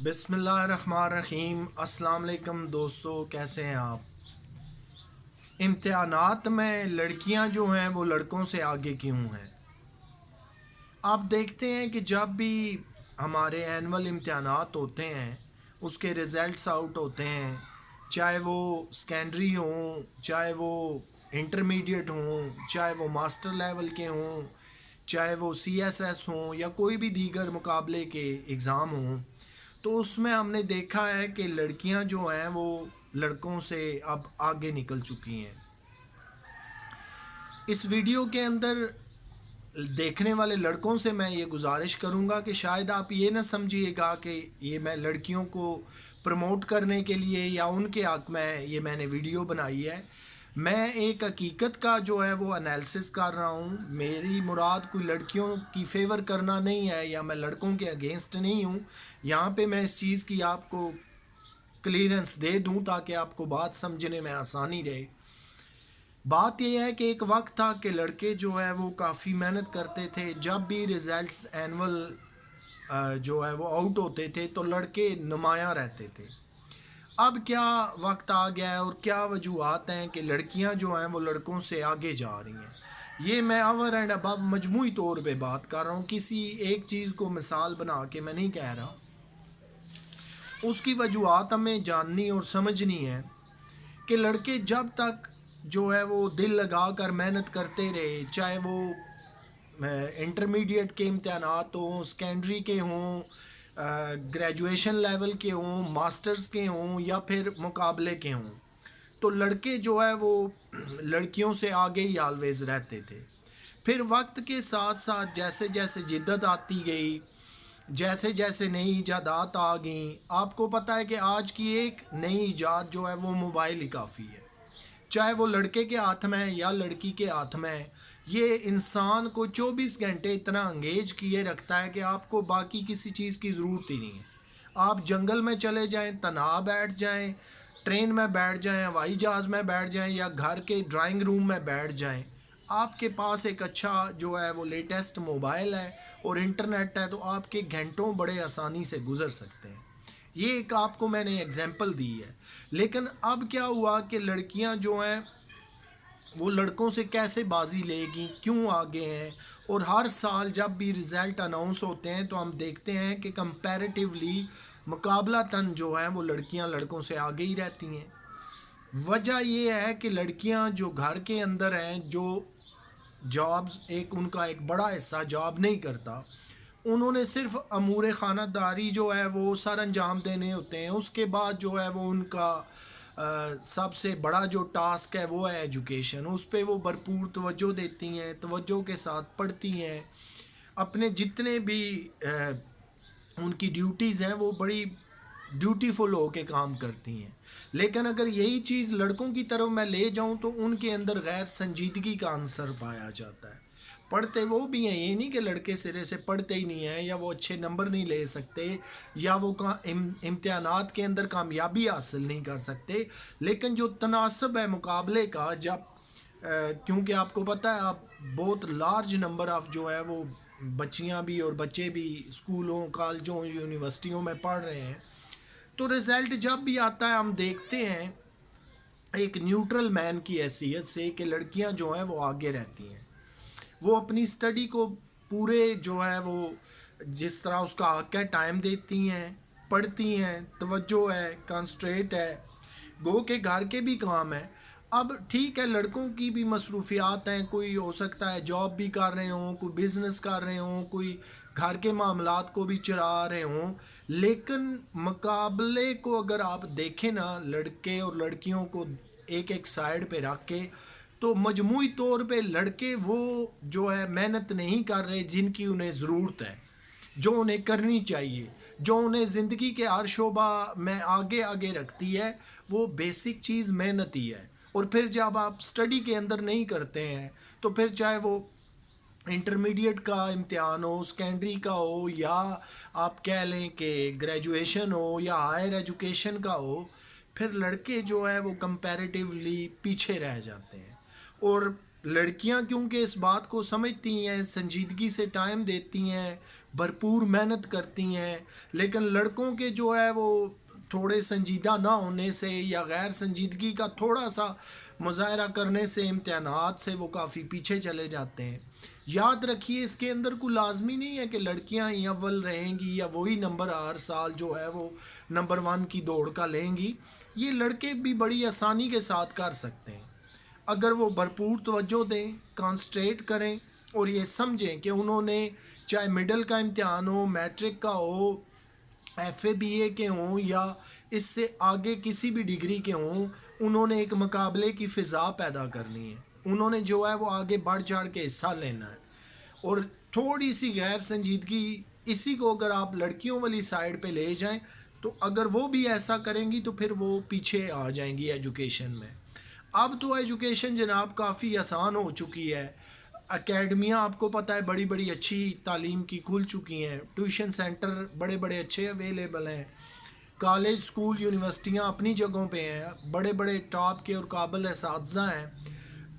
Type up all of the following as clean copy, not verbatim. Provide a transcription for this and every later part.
بسم اللہ الرحمن الرحیم۔ السلام علیکم دوستو، کیسے ہیں آپ؟ امتحانات میں لڑکیاں جو ہیں وہ لڑکوں سے آگے کیوں ہیں؟ آپ دیکھتے ہیں کہ جب بھی ہمارے اینول امتحانات ہوتے ہیں، اس کے رزلٹس آؤٹ ہوتے ہیں، چاہے وہ سیکنڈری ہوں، چاہے وہ انٹرمیڈیٹ ہوں، چاہے وہ ماسٹر لیول کے ہوں، چاہے وہ سی ایس ایس ہوں یا کوئی بھی دیگر مقابلے کے اگزام ہوں، تو اس میں ہم نے دیکھا ہے کہ لڑکیاں جو ہیں وہ لڑکوں سے اب آگے نکل چکی ہیں۔ اس ویڈیو کے اندر دیکھنے والے لڑکوں سے میں یہ گزارش کروں گا کہ شاید آپ یہ نہ سمجھیے گا کہ یہ میں لڑکیوں کو پروموٹ کرنے کے لیے یا ان کے حق میں میں نے ویڈیو بنائی ہے۔ میں ایک حقیقت کا جو ہے وہ انالیسس کر رہا ہوں۔ میری مراد کوئی لڑکیوں کی فیور کرنا نہیں ہے یا میں لڑکوں کے اگینسٹ نہیں ہوں۔ یہاں پہ میں اس چیز کی آپ کو کلیئرنس دے دوں تاکہ آپ کو بات سمجھنے میں آسانی رہے۔ بات یہ ہے کہ ایک وقت تھا کہ لڑکے جو ہے وہ کافی محنت کرتے تھے۔ جب بھی ریزلٹس اینول جو ہے وہ آؤٹ ہوتے تھے تو لڑکے نمایاں رہتے تھے۔ اب کیا وقت آ گیا ہے اور کیا وجوہات ہیں کہ لڑکیاں جو ہیں وہ لڑکوں سے آگے جا رہی ہیں؟ یہ میں اوور اینڈ ابو مجموعی طور پہ بات کر رہا ہوں، کسی ایک چیز کو مثال بنا کے میں نہیں کہہ رہا۔ اس کی وجوہات ہمیں جاننی اور سمجھنی ہے کہ لڑکے جب تک جو ہے وہ دل لگا کر محنت کرتے رہے، چاہے وہ انٹرمیڈیٹ کے امتحانات ہوں، سیکنڈری کے ہوں، گریجویشن لیول کے ہوں، ماسٹرز کے ہوں یا پھر مقابلے کے ہوں، تو لڑکے جو ہے وہ لڑکیوں سے آگے ہی آلویز رہتے تھے۔ پھر وقت کے ساتھ ساتھ جیسے جیسے جدت آتی گئی، جیسے جیسے نئی ایجادات آ گئیں، آپ کو پتہ ہے کہ آج کی ایک نئی ایجاد جو ہے وہ موبائل ہی کافی ہے، چاہے وہ لڑکے کے ہاتھ میں یا لڑکی کے ہاتھ میں۔ یہ انسان کو 24 گھنٹے اتنا انگیج کیے رکھتا ہے کہ آپ کو باقی کسی چیز کی ضرورت ہی نہیں ہے۔ آپ جنگل میں چلے جائیں، تنہا بیٹھ جائیں، ٹرین میں بیٹھ جائیں، ہوائی جہاز میں بیٹھ جائیں یا گھر کے ڈرائنگ روم میں بیٹھ جائیں، آپ کے پاس ایک اچھا جو ہے وہ لیٹسٹ موبائل ہے اور انٹرنیٹ ہے، تو آپ کے گھنٹوں بڑے آسانی سے گزر سکتے ہیں۔ یہ ایک آپ کو میں نے ایگزامپل دی ہے۔ لیکن اب کیا ہوا کہ لڑکیاں جو ہیں وہ لڑکوں سے کیسے بازی لے گی، کیوں آگے ہیں، اور ہر سال جب بھی رزلٹ اناؤنس ہوتے ہیں تو ہم دیکھتے ہیں کہ کمپیریٹیولی مقابلہ تن جو ہیں وہ لڑکیاں لڑکوں سے آگے ہی رہتی ہیں۔ وجہ یہ ہے کہ لڑکیاں جو گھر کے اندر ہیں، جو جابز ان کا ایک بڑا حصہ جاب نہیں کرتا، انہوں نے صرف امور خانہ داری جو ہے وہ سر انجام دینے ہوتے ہیں۔ اس کے بعد جو ہے وہ ان کا سب سے بڑا جو ٹاسک ہے وہ ہے ایجوکیشن۔ اس پہ وہ بھرپور توجہ دیتی ہیں، توجہ کے ساتھ پڑھتی ہیں، اپنے جتنے بھی ان کی ڈیوٹیز ہیں وہ بڑی ڈیوٹیفل ہو کے کام کرتی ہیں۔ لیکن اگر یہی چیز لڑکوں کی طرف میں لے جاؤں تو ان کے اندر غیر سنجیدگی کا عنصر پایا جاتا ہے۔ پڑھتے وہ بھی ہیں، یہ نہیں کہ لڑکے سرے سے پڑھتے ہی نہیں ہیں یا وہ اچھے نمبر نہیں لے سکتے یا وہ امتحانات کے اندر کامیابی حاصل نہیں کر سکتے، لیکن جو تناسب ہے مقابلے کا، جب کیونکہ آپ کو پتہ ہے آپ بہت لارج نمبر آف جو ہے وہ بچیاں بھی اور بچے بھی اسکولوں، کالجوں، یونیورسٹیوں میں پڑھ رہے ہیں، تو رزلٹ جب بھی آتا ہے ہم دیکھتے ہیں ایک نیوٹرل مین کی حیثیت سے کہ لڑکیاں جو ہیں وہ آگے رہتی ہیں۔ وہ اپنی اسٹڈی کو پورے جو ہے وہ جس طرح اس کا حق ہے ٹائم دیتی ہیں، پڑھتی ہیں، توجہ ہے، کنسنٹریٹ ہے، گو کہ گھر کے بھی کام ہیں۔ اب ٹھیک ہے لڑکوں کی بھی مصروفیات ہیں، کوئی ہو سکتا ہے جاب بھی کر رہے ہوں، کوئی بزنس کر رہے ہوں، کوئی گھر کے معاملات کو بھی چلا رہے ہوں، لیکن مقابلے کو اگر آپ دیکھیں نا، لڑکے اور لڑکیوں کو ایک ایک سائڈ پہ رکھ کے، تو مجموعی طور پہ لڑکے وہ جو ہے محنت نہیں کر رہے جن کی انہیں ضرورت ہے، جو انہیں کرنی چاہیے، جو انہیں زندگی کے ہر شعبہ میں آگے آگے رکھتی ہے، وہ بیسک چیز محنت ہی ہے۔ اور پھر جب آپ سٹڈی کے اندر نہیں کرتے ہیں تو پھر چاہے وہ انٹرمیڈیٹ کا امتحان ہو، سیکنڈری کا ہو، یا آپ کہہ لیں کہ گریجویشن ہو یا ہائر ایجوکیشن کا ہو، پھر لڑکے جو ہے وہ کمپیریٹیولی پیچھے رہ جاتے ہیں۔ اور لڑکیاں کیونکہ اس بات کو سمجھتی ہیں، سنجیدگی سے ٹائم دیتی ہیں، بھرپور محنت کرتی ہیں، لیکن لڑکوں کے جو ہے وہ تھوڑے سنجیدہ نہ ہونے سے یا غیر سنجیدگی کا تھوڑا سا مظاہرہ کرنے سے، امتحانات سے وہ کافی پیچھے چلے جاتے ہیں۔ یاد رکھیے اس کے اندر کوئی لازمی نہیں ہے کہ لڑکیاں ہی اول رہیں گی یا وہی نمبر ہر سال جو ہے وہ نمبر 1 کی دوڑ کا لیں گی۔ یہ لڑکے بھی بڑی آسانی کے ساتھ کر سکتے ہیں اگر وہ بھرپور توجہ دیں، کانسنٹریٹ کریں اور یہ سمجھیں کہ انہوں نے چاہے مڈل کا امتحان ہو، میٹرک کا ہو، ایف اے بی اے کے ہوں یا اس سے آگے کسی بھی ڈگری کے ہوں، انہوں نے ایک مقابلے کی فضا پیدا کرنی ہے، انہوں نے جو ہے وہ آگے بڑھ چڑھ کے حصہ لینا ہے۔ اور تھوڑی سی غیر سنجیدگی اسی کو اگر آپ لڑکیوں والی سائڈ پہ لے جائیں تو اگر وہ بھی ایسا کریں گی تو پھر وہ پیچھے آ جائیں گی ایجوکیشن میں۔ اب تو ایجوکیشن جناب کافی آسان ہو چکی ہے، اکیڈمیاں آپ کو پتہ ہے بڑی بڑی اچھی تعلیم کی کھل چکی ہیں، ٹیوشن سینٹر بڑے بڑے اچھے اویلیبل ہیں، کالج اسکول یونیورسٹیاں اپنی جگہوں پہ ہیں، بڑے بڑے ٹاپ کے اور قابل اساتذہ ہیں۔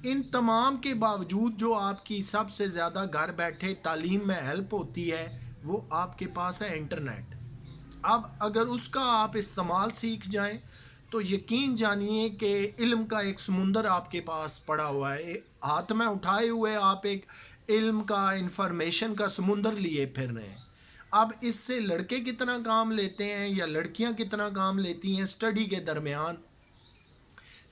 ان تمام کے باوجود جو آپ کی سب سے زیادہ گھر بیٹھے تعلیم میں ہیلپ ہوتی ہے وہ آپ کے پاس ہے انٹرنیٹ۔ اب اگر اس کا آپ استعمال سیکھ جائیں تو یقین جانیے کہ علم کا ایک سمندر آپ کے پاس پڑا ہوا ہے، ہاتھ میں اٹھائے ہوئے آپ ایک علم کا، انفارمیشن کا سمندر لیے پھر رہے ہیں۔ اب اس سے لڑکے کتنا کام لیتے ہیں یا لڑکیاں کتنا کام لیتی ہیں اسٹڈی کے درمیان،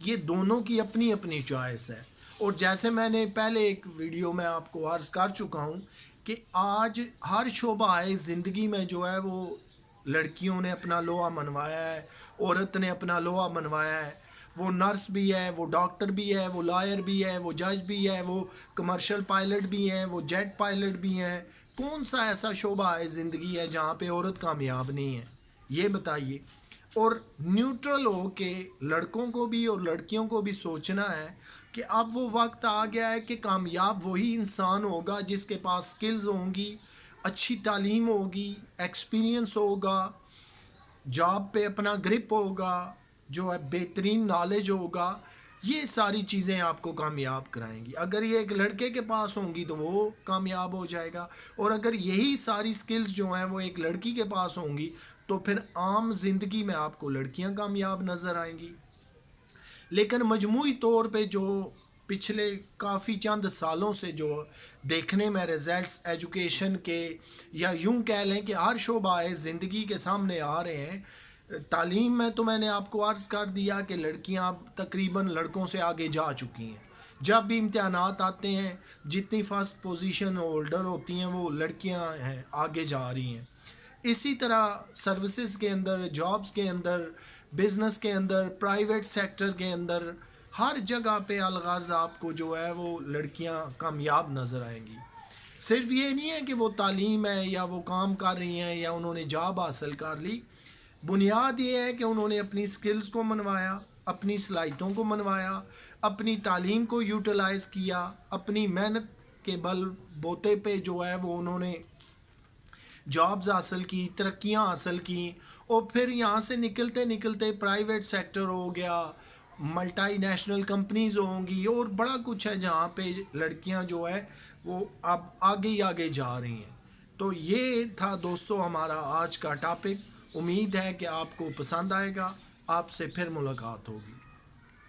یہ دونوں کی اپنی اپنی چوائس ہے۔ اور جیسے میں نے پہلے ایک ویڈیو میں آپ کو عرض کر چکا ہوں کہ آج ہر شعبہ زندگی میں جو ہے وہ لڑکیوں نے اپنا لوہا منوایا ہے، عورت نے اپنا لوہا منوایا ہے، وہ نرس بھی ہے، وہ ڈاکٹر بھی ہے، وہ لائر بھی ہے، وہ جج بھی ہے، وہ کمرشل پائلٹ بھی ہیں، وہ جیٹ پائلٹ بھی ہیں۔ کون سا ایسا شعبہ زندگی ہے جہاں پہ عورت کامیاب نہیں ہے؟ یہ بتائیے۔ اور نیوٹرل ہو کے لڑکوں کو بھی اور لڑکیوں کو بھی سوچنا ہے کہ اب وہ وقت آ گیا ہے کہ کامیاب وہی انسان ہوگا جس کے پاس سکلز ہوں گی، اچھی تعلیم ہوگی، ایکسپیرینس ہوگا، جاب پہ اپنا گرپ ہوگا، جو ہے بہترین نالج ہوگا۔ یہ ساری چیزیں آپ کو کامیاب کرائیں گی۔ اگر یہ ایک لڑکے کے پاس ہوں گی تو وہ کامیاب ہو جائے گا، اور اگر یہی ساری سکلز جو ہیں وہ ایک لڑکی کے پاس ہوں گی تو پھر عام زندگی میں آپ کو لڑکیاں کامیاب نظر آئیں گی۔ لیکن مجموعی طور پہ جو پچھلے کافی چند سالوں سے جو دیکھنے میں رزلٹس ایجوکیشن کے، یا یوں کہہ لیں کہ ہر شعبہ زندگی کے سامنے آ رہے ہیں، تعلیم میں تو میں نے آپ کو عرض کر دیا کہ لڑکیاں تقریباً لڑکوں سے آگے جا چکی ہیں۔ جب بھی امتحانات آتے ہیں جتنی فرسٹ پوزیشن ہولڈر ہوتی ہیں وہ لڑکیاں ہیں، آگے جا رہی ہیں۔ اسی طرح سروسز کے اندر، جابز کے اندر، بزنس کے اندر، پرائیویٹ سیکٹر کے اندر، ہر جگہ پہ الغرض آپ کو جو ہے وہ لڑکیاں کامیاب نظر آئیں گی۔ صرف یہ نہیں ہے کہ وہ تعلیم ہے یا وہ کام کر رہی ہیں یا انہوں نے جاب حاصل کر لی، بنیاد یہ ہے کہ انہوں نے اپنی سکلز کو منوایا، اپنی صلاحیتوں کو منوایا، اپنی تعلیم کو یوٹیلائز کیا، اپنی محنت کے بل بوتے پہ جو ہے وہ انہوں نے جابز حاصل کی، ترقیاں حاصل کی، اور پھر یہاں سے نکلتے نکلتے پرائیویٹ سیکٹر ہو گیا، ملٹی نیشنل کمپنیز ہوں گی، اور بڑا کچھ ہے جہاں پہ لڑکیاں جو ہے وہ اب آگے ہی آگے جا رہی ہیں۔ تو یہ تھا دوستو ہمارا آج کا ٹاپک۔ امید ہے کہ آپ کو پسند آئے گا۔ آپ سے پھر ملاقات ہوگی۔